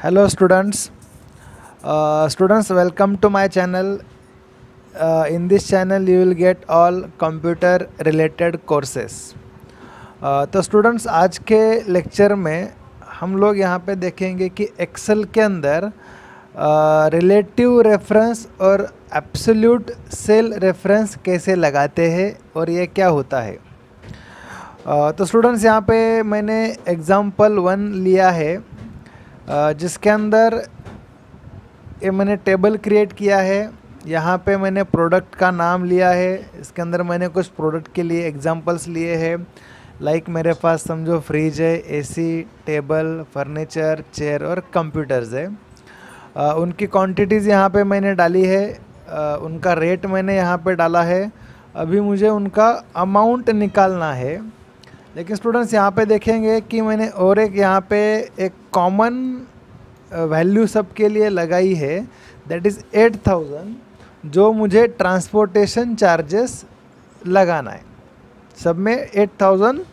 Hello students. Students, welcome to my channel. In this channel you will get all computer related courses. तो students, आज के lecture में हम लोग यहाँ पे देखेंगे कि एक्सेल के अंदर रिलेटिव रेफरेंस और एब्सोल्यूट सेल रेफरेंस कैसे लगाते हैं और ये क्या होता है। तो स्टूडेंट्स, यहाँ पे मैंने एग्जाम्पल 1 लिया है, जिसके अंदर ये मैंने टेबल क्रिएट किया है। यहाँ पे मैंने प्रोडक्ट का नाम लिया है, इसके अंदर मैंने कुछ प्रोडक्ट के लिए एग्जांपल्स लिए हैं। लाइक मेरे पास समझो फ्रिज है, एसी, टेबल, फर्नीचर, चेयर और कंप्यूटर्स है। उनकी क्वांटिटीज़ यहाँ पे मैंने डाली है, उनका रेट मैंने यहाँ पे डाला है। अभी मुझे उनका अमाउंट निकालना है। लेकिन स्टूडेंट्स, यहाँ पे देखेंगे कि मैंने और एक यहाँ पे एक कॉमन वैल्यू सब के लिए लगाई है, दैट इज़ 8000, जो मुझे ट्रांसपोर्टेशन चार्जेस लगाना है। सब में 8000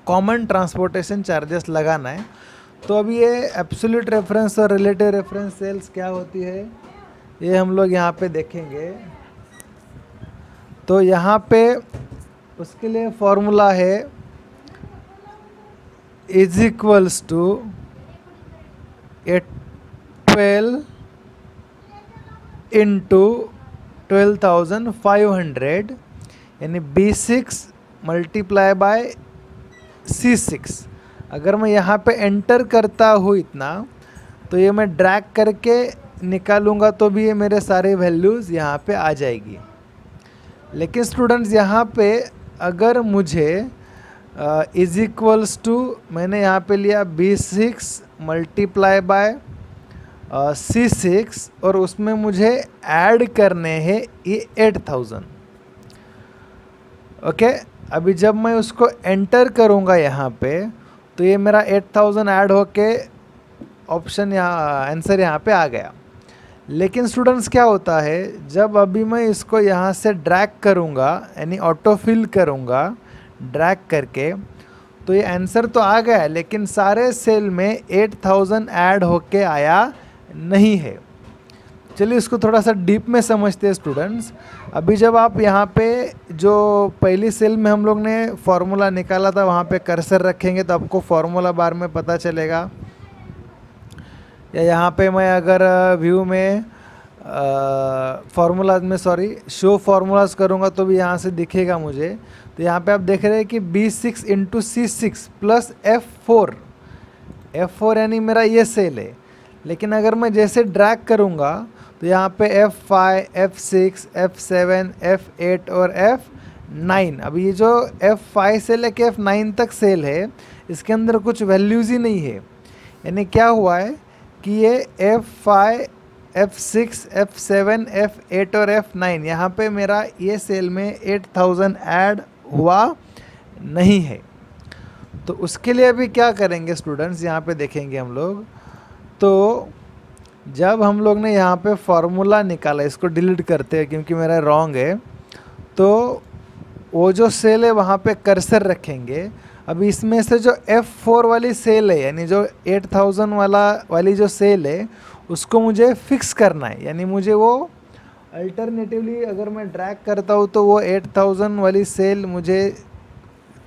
कॉमन ट्रांसपोर्टेशन चार्जेस लगाना है। तो अभी ये एब्सोल्यूट रेफरेंस और रिलेटिव रेफरेंस सेल्स क्या होती है, ये हम लोग यहाँ पे देखेंगे। तो यहाँ पे उसके लिए फॉर्मूला है इज इक्वल्स टू 12 इंटू 12,500 यानी B6 मल्टीप्लाई बाय C6। अगर मैं यहाँ पे एंटर करता हूँ इतना, तो ये मैं ड्रैग करके निकालूंगा तो भी ये मेरे सारे वैल्यूज़ यहाँ पे आ जाएगी। लेकिन स्टूडेंट्स, यहाँ पे अगर मुझे इज इक्वल्स टू मैंने यहाँ पे लिया B6 मल्टीप्लाई बाय C6 और उसमें मुझे ऐड करने हैं ये 8000। ओके, अभी जब मैं उसको एंटर करूँगा यहाँ पे, तो ये मेरा 8000 ऐड होके ऑप्शन यहाँ आंसर यहाँ पे आ गया। लेकिन स्टूडेंट्स, क्या होता है जब अभी मैं इसको यहाँ से ड्रैग करूँगा, यानी ऑटो फिल करूँगा ड्रैग करके, तो ये आंसर तो आ गया, लेकिन सारे सेल में 8000 ऐड होके आया नहीं है। चलिए इसको थोड़ा सा डीप में समझते हैं स्टूडेंट्स। अभी जब आप यहाँ पे जो पहली सेल में हम लोग ने फॉर्मूला निकाला था, वहाँ पे कर्सर रखेंगे तो आपको फॉर्मूला बार में पता चलेगा। या यहाँ पे मैं अगर व्यू में फार्मूलाज में शो फार्मूलाज करूँगा तो भी यहाँ से दिखेगा मुझे। तो यहाँ पे आप देख रहे हैं कि B6 into C6 plus F4 यानी मेरा ये सेल है। लेकिन अगर मैं जैसे ड्रैग करूँगा तो यहाँ पे F5, F6, F7, F8 और F9। अब ये जो F5 से लेके F9 तक सेल है, इसके अंदर कुछ वैल्यूज़ ही नहीं है। यानी क्या हुआ है कि ये F5, F6, F7, F8 और F9 यहाँ पे मेरा ये सेल में 8000 ऐड हुआ नहीं है। तो उसके लिए अभी क्या करेंगे स्टूडेंट्स, यहाँ पे देखेंगे हम लोग। तो जब हम लोग ने यहाँ पे फॉर्मूला निकाला, इसको डिलीट करते हैं क्योंकि मेरा रॉन्ग है, तो वो जो सेल है वहाँ पे कर्सर रखेंगे। अभी इसमें से जो F4 वाली सेल है, यानी जो 8000 वाली जो सेल है, उसको मुझे फिक्स करना है। यानी मुझे वो अल्टरनेटिवली अगर मैं ड्रैग करता हूँ तो वो 8000 वाली सेल मुझे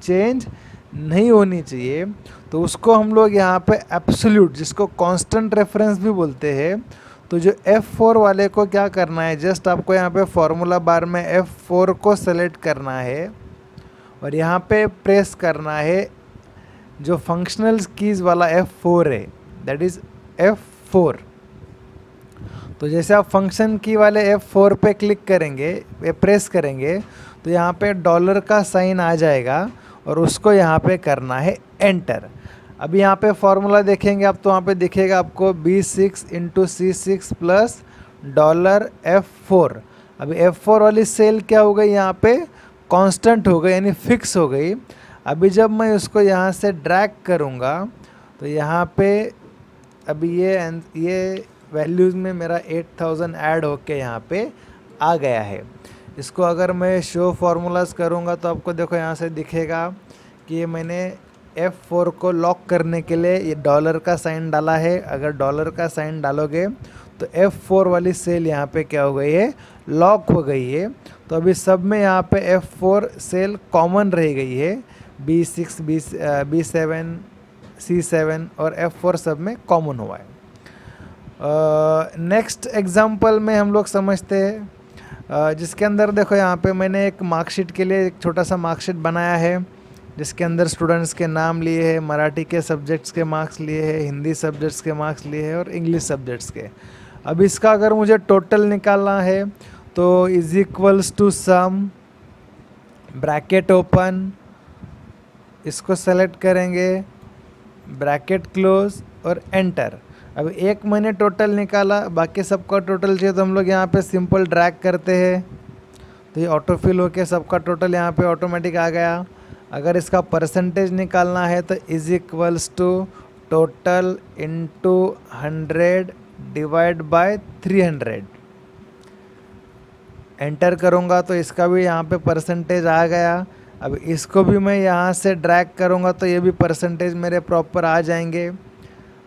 चेंज नहीं होनी चाहिए। तो उसको हम लोग यहाँ पे एब्सोल्यूट, जिसको कांस्टेंट रेफरेंस भी बोलते हैं, तो जो F4 वाले को क्या करना है, जस्ट आपको यहाँ पे फॉर्मूला बार में F4 को सेलेक्ट करना है और यहाँ पे प्रेस करना है जो फंक्शनल कीज़ वाला F4 है, दैट इज़ F4। तो जैसे आप फंक्शन की वाले F4 पे क्लिक करेंगे, प्रेस करेंगे, तो यहाँ पे डॉलर का साइन आ जाएगा और उसको यहाँ पे करना है एंटर। अभी यहाँ पे फॉर्मूला देखेंगे आप, तो वहाँ पे दिखेगा आपको B6 into C6 plus $F4। अभी F4 वाली सेल क्या हो गई, यहाँ पे कांस्टेंट हो गई, यानी फिक्स हो गई। अभी जब मैं उसको यहाँ से ड्रैग करूँगा तो यहाँ पे अभी ये वैल्यूज़ में मेरा 8000 ऐड होके यहाँ पे आ गया है। इसको अगर मैं शो फार्मूलाज करूँगा तो आपको देखो यहाँ से दिखेगा कि ये मैंने F4 को लॉक करने के लिए ये डॉलर का साइन डाला है। अगर डॉलर का साइन डालोगे तो F4 वाली सेल यहाँ पे क्या हो गई है, लॉक हो गई है। तो अभी सब में यहाँ पे F4 सेल कॉमन रह गई है, B6, B7, C7 और F4 सब में कॉमन हुआ है। नेक्स्ट एग्जांपल में हम लोग समझते हैं, जिसके अंदर देखो यहाँ पे मैंने एक मार्कशीट के लिए एक छोटा सा मार्कशीट बनाया है, जिसके अंदर स्टूडेंट्स के नाम लिए हैं, मराठी के सब्जेक्ट्स के मार्क्स लिए हैं, हिंदी सब्जेक्ट्स के मार्क्स लिए हैं और इंग्लिश सब्जेक्ट्स के। अब इसका अगर मुझे टोटल निकालना है तो is equals to sum, bracket open, इसको सेलेक्ट करेंगे, ब्रैकेट क्लोज और एंटर। अब एक मैंने टोटल निकाला, बाकी सबका टोटल चाहिए तो हम लोग यहाँ पे सिंपल ड्रैग करते हैं, तो ये ऑटो फिल होके सबका टोटल यहाँ पे ऑटोमेटिक आ गया। अगर इसका परसेंटेज निकालना है तो is equals to total into 100 divide by 300। Enter करूँगा तो इसका भी यहाँ पे परसेंटेज आ गया। अब इसको भी मैं यहाँ से ड्रैग करूँगा तो ये भी परसेंटेज मेरे प्रॉपर आ जाएंगे।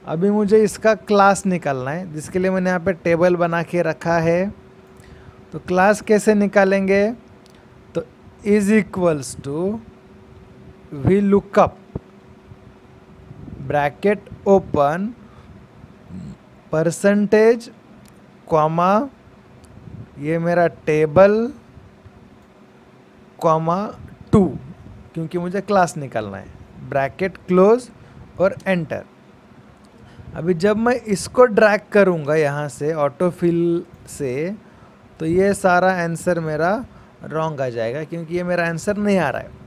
अभी मुझे इसका क्लास निकालना है, जिसके लिए मैंने यहाँ पे टेबल बना के रखा है। तो क्लास कैसे निकालेंगे, तो is equals to V lookup, bracket open, percentage, comma, ये मेरा टेबल, कॉमा 2, क्योंकि मुझे क्लास निकालना है, ब्रैकेट क्लोज और एंटर। अभी जब मैं इसको ड्रैग करूँगा यहाँ से ऑटो फिल से, तो ये सारा आंसर मेरा रॉन्ग आ जाएगा, क्योंकि ये मेरा आंसर नहीं आ रहा है।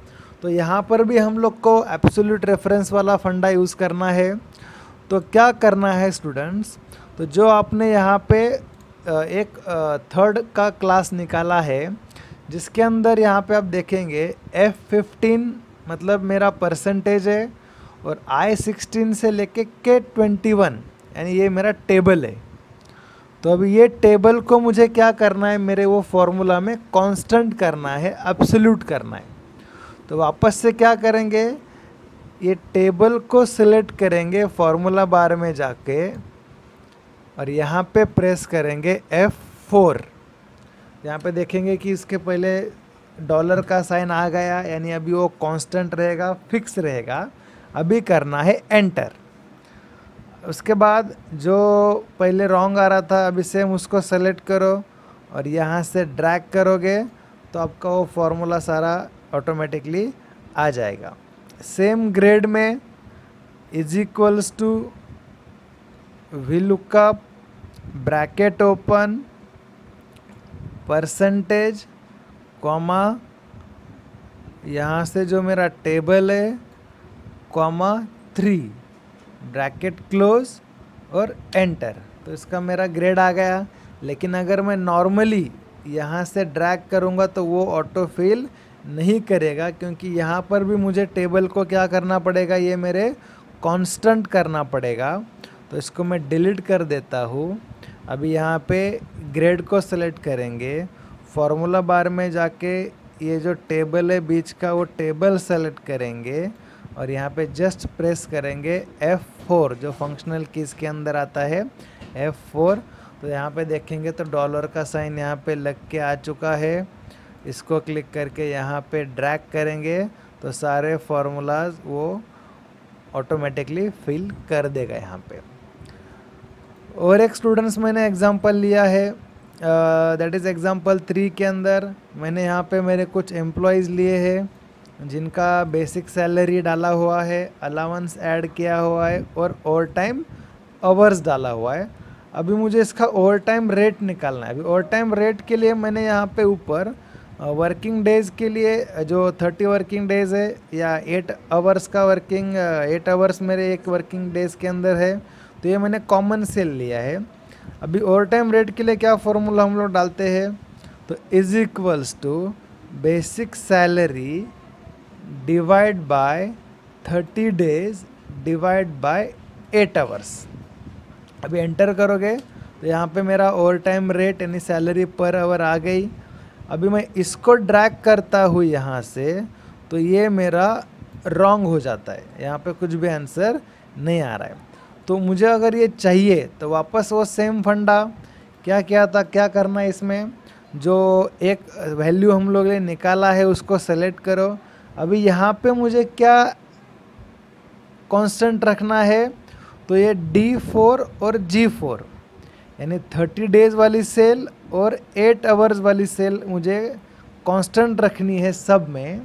तो यहाँ पर भी हम लोग को एब्सोल्यूट रेफरेंस वाला फंडा यूज़ करना है। तो क्या करना है स्टूडेंट्स, तो जो आपने यहाँ पे एक थर्ड का क्लास निकाला है, जिसके अंदर यहाँ पे आप देखेंगे F15 मतलब मेरा परसेंटेज है और I16 से लेके K21 यानी ये मेरा टेबल है। तो अभी ये टेबल को मुझे क्या करना है, मेरे वो फॉर्मूला में कांस्टेंट करना है, एब्सोल्यूट करना है। तो वापस से क्या करेंगे, ये टेबल को सिलेक्ट करेंगे फॉर्मूला बार में जाके और यहाँ पे प्रेस करेंगे F4। यहाँ पे देखेंगे कि इसके पहले डॉलर का साइन आ गया, यानी अभी वो कांस्टेंट रहेगा, फिक्स रहेगा। अभी करना है एंटर। उसके बाद जो पहले रॉन्ग आ रहा था, अभी सेम उसको सेलेक्ट करो और यहाँ से ड्रैग करोगे तो आपका वो फॉर्मूला सारा ऑटोमेटिकली आ जाएगा। सेम ग्रेड में is equals to V lookup, bracket open, percentage, comma, यहाँ से जो मेरा टेबल है, कॉमा 3, ब्रैकेट क्लोज और एंटर। तो इसका मेरा ग्रेड आ गया। लेकिन अगर मैं नॉर्मली यहाँ से ड्रैग करूँगा तो वो ऑटो फिल नहीं करेगा, क्योंकि यहाँ पर भी मुझे टेबल को क्या करना पड़ेगा, ये मेरे कांस्टेंट करना पड़ेगा। तो इसको मैं डिलीट कर देता हूँ। अभी यहाँ पे ग्रेड को सेलेक्ट करेंगे, फॉर्मूला बार में जाके ये जो टेबल है बीच का वो टेबल सेलेक्ट करेंगे और यहाँ पे जस्ट प्रेस करेंगे F4, जो फंक्शनल कीज के अंदर आता है F4। तो यहाँ पे देखेंगे तो डॉलर का साइन यहाँ पे लग के आ चुका है। इसको क्लिक करके यहाँ पे ड्रैग करेंगे तो सारे फार्मूलाज वो ऑटोमेटिकली फिल कर देगा यहाँ पे। और एक स्टूडेंट्स मैंने एग्जांपल लिया है, दैट इज़ एग्जांपल 3 के अंदर मैंने यहाँ पे मेरे कुछ एम्प्लॉयज़ लिए हैं जिनका बेसिक सैलरी डाला हुआ है, अलाउंस ऐड किया हुआ है और ओवर टाइम आवर्स डाला हुआ है। अभी मुझे इसका ओवर टाइम रेट निकालना है। अभी ओवर टाइम रेट के लिए मैंने यहाँ पे ऊपर वर्किंग डेज़ के लिए जो 30 वर्किंग डेज़ है या 8 आवर्स का वर्किंग 8 आवर्स मेरे एक वर्किंग डेज़ के अंदर है, तो ये मैंने कॉमन सेल लिया है। अभी ओवर टाइम रेट के लिए क्या फॉर्मूला हम लोग डालते हैं, तो is equals to basic salary divide by 30 days divide by 8 hours. अभी एंटर करोगे तो यहाँ पे मेरा ओवर टाइम रेट यानी सैलरी पर आवर आ गई। अभी मैं इसको ड्रैग करता हूँ यहाँ से, तो ये मेरा रॉन्ग हो जाता है, यहाँ पे कुछ भी आंसर नहीं आ रहा है। तो मुझे अगर ये चाहिए तो वापस वो सेम फंडा क्या किया था, क्या करना है इसमें, जो एक वैल्यू हम लोग ने निकाला है उसको सेलेक्ट करो। अभी यहाँ पे मुझे क्या कांस्टेंट रखना है, तो ये D4 और G4 यानी 30 डेज वाली सेल और 8 आवर्स वाली सेल मुझे कांस्टेंट रखनी है सब में।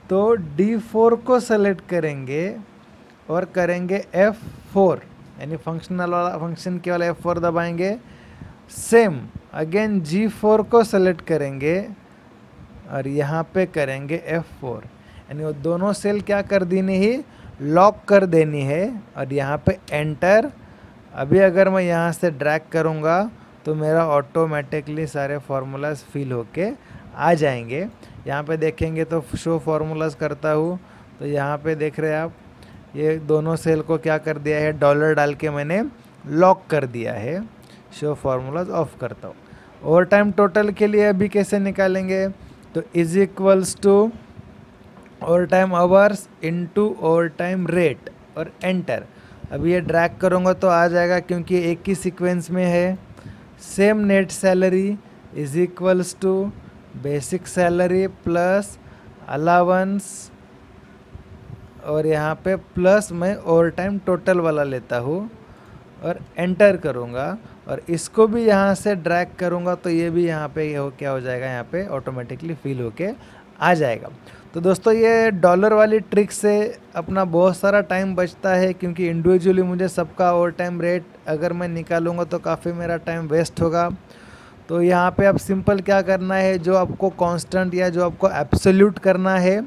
तो D4 को सेलेक्ट करेंगे और करेंगे F4 यानी फंक्शनल वाला फंक्शन के वाला F4 दबाएंगे। सेम अगेन G4 को सेलेक्ट करेंगे और यहाँ पे करेंगे F4 यानी वो दोनों सेल क्या कर देनी ही, लॉक कर देनी है। और यहाँ पे एंटर। अभी अगर मैं यहाँ से ड्रैग करूँगा तो मेरा ऑटोमेटिकली सारे फार्मूलाज फिल होके आ जाएंगे। यहाँ पे देखेंगे तो शो फार्मूलाज करता हूँ तो यहाँ पे देख रहे हैं आप, ये दोनों सेल को क्या कर दिया है, डॉलर डाल के मैंने लॉक कर दिया है। शो फार्मूलाज ऑफ करता हूँ। ओवर टाइम टोटल के लिए अभी कैसे निकालेंगे, तो is equals to overtime hours into overtime rate और एंटर। अभी ये ड्रैग करूँगा तो आ जाएगा क्योंकि एक ही सीक्वेंस में है। Same net salary is equals to basic salary plus allowance और यहाँ पे प्लस मैं ओवर टाइम टोटल वाला लेता हूँ और एंटर करूँगा। और इसको भी यहाँ से ड्रैग करूँगा तो ये भी यहाँ पे क्या हो जाएगा, यहाँ पे ऑटोमेटिकली फिल होके आ जाएगा। तो दोस्तों ये डॉलर वाली ट्रिक से अपना बहुत सारा टाइम बचता है, क्योंकि इंडिविजुअली मुझे सबका ओवर टाइम रेट अगर मैं निकालूंगा तो काफ़ी मेरा टाइम वेस्ट होगा। तो यहाँ पे आप सिंपल क्या करना है, जो आपको कांस्टेंट या जो आपको एब्सोल्यूट करना है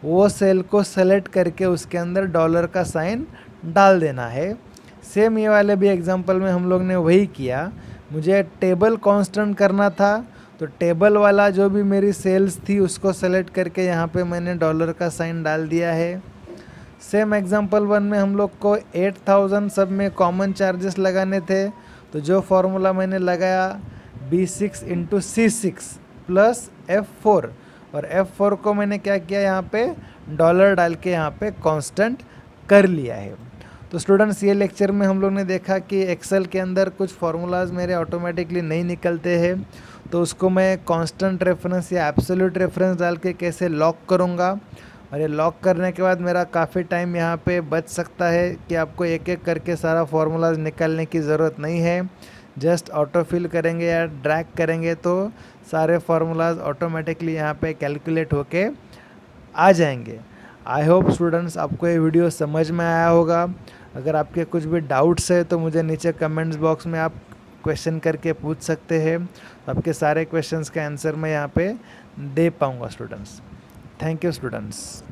वो सेल को सेलेक्ट करके उसके अंदर डॉलर का साइन डाल देना है। सेम ये वाले भी एग्जांपल में हम लोग ने वही किया। मुझे टेबल कांस्टेंट करना था तो टेबल वाला जो भी मेरी सेल्स थी उसको सेलेक्ट करके यहाँ पे मैंने डॉलर का साइन डाल दिया है। सेम एग्जांपल 1 में हम लोग को 8000 सब में कॉमन चार्जेस लगाने थे, तो जो फॉर्मूला मैंने लगाया B6 into C6 plus F4 और F4 को मैंने क्या किया, यहाँ पे डॉलर डाल के यहाँ पे कांस्टेंट कर लिया है। तो स्टूडेंट्स ये लेक्चर में हम लोग ने देखा कि एक्सेल के अंदर कुछ फार्मूलाज मेरे ऑटोमेटिकली नहीं निकलते हैं, तो उसको मैं कांस्टेंट रेफरेंस या एब्सोल्यूट रेफरेंस डाल के कैसे लॉक करूँगा। और ये लॉक करने के बाद मेरा काफ़ी टाइम यहाँ पे बच सकता है कि आपको एक एक करके सारा फार्मूलाज निकालने की ज़रूरत नहीं है। जस्ट ऑटो फिल करेंगे या ड्रैग करेंगे तो सारे फार्मूलाज ऑटोमेटिकली यहाँ पे कैलकुलेट होके आ जाएंगे। आई होप स्टूडेंट्स आपको ये वीडियो समझ में आया होगा। अगर आपके कुछ भी डाउट्स है तो मुझे नीचे कमेंट्स बॉक्स में आप क्वेश्चन करके पूछ सकते हैं। आपके सारे क्वेश्चंस का आंसर मैं यहाँ पे दे पाऊँगा स्टूडेंट्स। Thank you students.